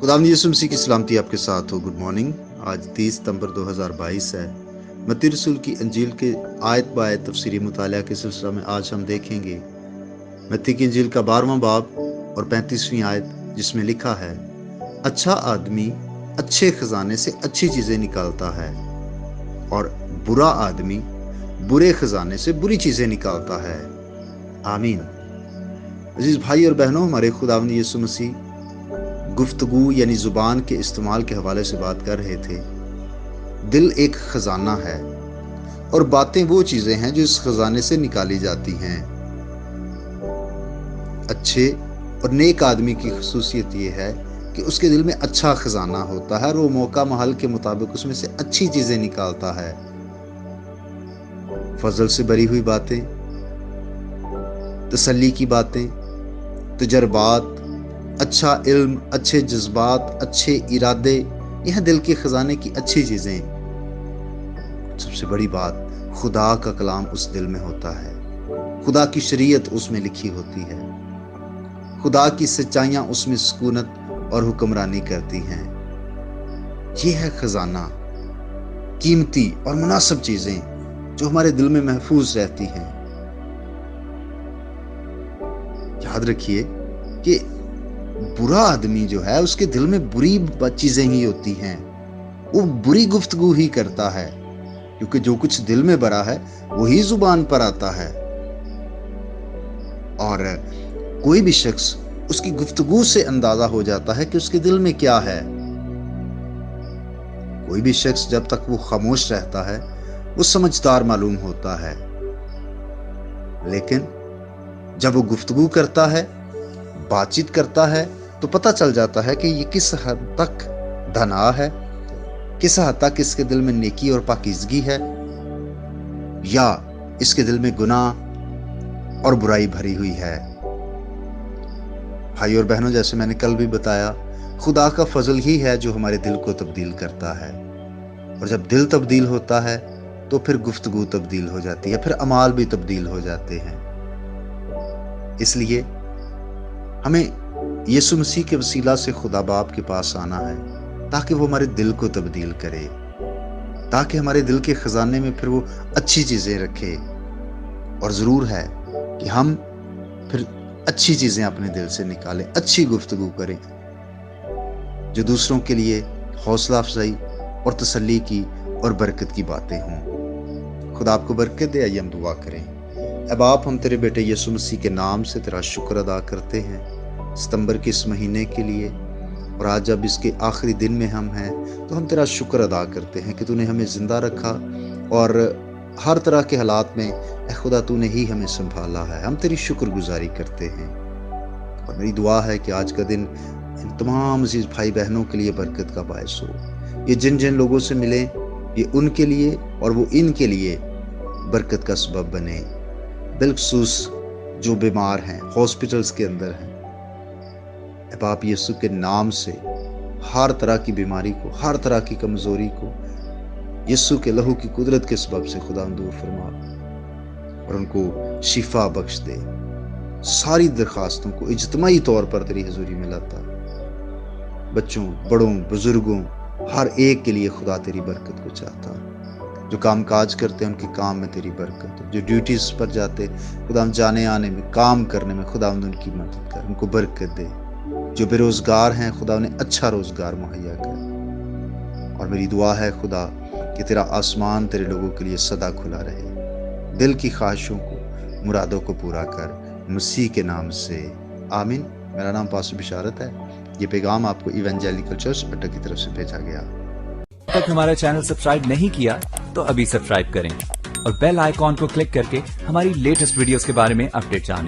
खुदावंद यीशु मसीह की सलामती आपके साथ हो। Good morning. आज 30 सितंबर 2022 है। मत्ती रसूल की अंजील के आयत बायत तफसीरी मुताला के सिलसिला में आज हम देखेंगे मत्ती की अंजील का 12वां बाब और 35वीं आयत, जिसमें लिखा है, अच्छा आदमी अच्छे खजाने से अच्छी चीजें निकालता है और बुरा आदमी बुरे खजाने से बुरी चीजें निकालता है। आमीन। अजीज भाई और बहनों, हमारे खुदावंद यीशु मसीह गुफ्तगू यानी जुबान के इस्तेमाल के हवाले से बात कर रहे थे। दिल एक खजाना है और बातें वो चीजें हैं जो इस खजाने से निकाली जाती हैं। अच्छे और नेक आदमी की खसूसियत ये है कि उसके दिल में अच्छा खजाना होता है और वो मौका महल के मुताबिक उसमें से अच्छी चीजें निकालता है। फजल से भरी हुई बातें, तसल्ली की बातें, तजर्बात, अच्छा इल्म, अच्छे जज्बात, अच्छे इरादे, यह दिल के खजाने की अच्छी चीजें। सबसे बड़ी बात, खुदा का कलाम उस दिल में होता है, खुदा की शरीयत उसमें लिखी होती है, खुदा की सच्चाइयां उसमें सुकूनत और हुक्मरानी करती हैं। यह है खजाना, कीमती और मुनासिब चीजें जो हमारे दिल में महफूज रहती हैं। याद रखिए कि बुरा आदमी जो है उसके दिल में बुरी चीजें ही होती हैं, वो बुरी गुफ्तगू ही करता है, क्योंकि जो कुछ दिल में भरा है वही जुबान पर आता है। और कोई भी शख्स उसकी गुफ्तगू से अंदाजा हो जाता है कि उसके दिल में क्या है। कोई भी शख्स जब तक वो खामोश रहता है वो समझदार मालूम होता है, लेकिन जब वो गुफ्तगू करता है, बातचीत करता है, तो पता चल जाता है कि ये किस हद तक धना है, किस हद तक इसके दिल में नेकी और पाकीज़गी है, या इसके दिल में गुनाह और बुराई भरी हुई है। भाई और बहनों, जैसे मैंने कल भी बताया, खुदा का फजल ही है जो हमारे दिल को तब्दील करता है, और जब दिल तब्दील होता है तो फिर गुफ्तगू तब्दील हो जाती है, फिर अमाल भी तब्दील हो जाते हैं। इसलिए हमें यीशु मसीह के वसीला से खुदा बाप के पास आना है, ताकि वो हमारे दिल को तब्दील करे, ताकि हमारे दिल के खजाने में फिर वो अच्छी चीजें रखे। और जरूर है कि हम फिर अच्छी चीजें अपने दिल से निकालें, अच्छी गुफ्तगू करें जो दूसरों के लिए हौसला अफजाई और तसल्ली की और बरकत की बातें हों। खुदा आपको बरकत दे। आइए हम दुआ करें। अब आप, हम तेरे बेटे यीशु मसीह के नाम से तेरा शुक्र अदा करते हैं सितंबर के इस महीने के लिए, और आज जब इसके आखिरी दिन में हम हैं तो हम तेरा शुक्र अदा करते हैं कि तूने हमें जिंदा रखा और हर तरह के हालात में ऐ खुदा तूने ही हमें संभाला है। हम तेरी शुक्रगुजारी करते हैं, और मेरी दुआ है कि आज का दिन इन तमाम अजीज भाई बहनों के लिए बरकत का बायस हो। ये जिन जिन लोगों से मिले, ये उनके लिए और वो इनके लिए बरकत का सबब बने। बिलखसूस जो बीमार हैं, हॉस्पिटल्स के अंदर हैं, अब आप यीशु के नाम से हर तरह की बीमारी को, हर तरह की कमजोरी को यीशु के लहू की कुदरत के सबब से खुदा दूर फरमा और उनको शिफा बख्श दे। सारी दरखास्तों को इज्तिमाई तौर पर तेरी हजूरी में लाता, बच्चों, बड़ों, बुजुर्गों, हर एक के लिए खुदा तेरी बरकत को चाहता। जो काम काज करते हैं उनके काम में तेरी बरकत हो, जो ड्यूटीज पर जाते खुदा जाने आने में, काम करने में खुदा उनकी मदद कर, उनको बरकत दे। जो बेरोजगार हैं खुदा उन्हें अच्छा रोजगार मुहैया कर। और मेरी दुआ है खुदा कि तेरा आसमान तेरे लोगों के लिए सदा खुला रहे, दिल की ख्वाहिशों को, मुरादों को पूरा कर, मसीह के नाम से आमीन। मेरा नाम पास्टर बिशारत है। ये पैगाम आपको इवेंजेलिकल चर्च अड्डा की तरफ से भेजा गया। तक हमारा चैनल सब्सक्राइब नहीं किया तो अभी सब्सक्राइब करें और बेल आइकॉन को क्लिक करके हमारी लेटेस्ट वीडियोस के बारे में अपडेट जानें।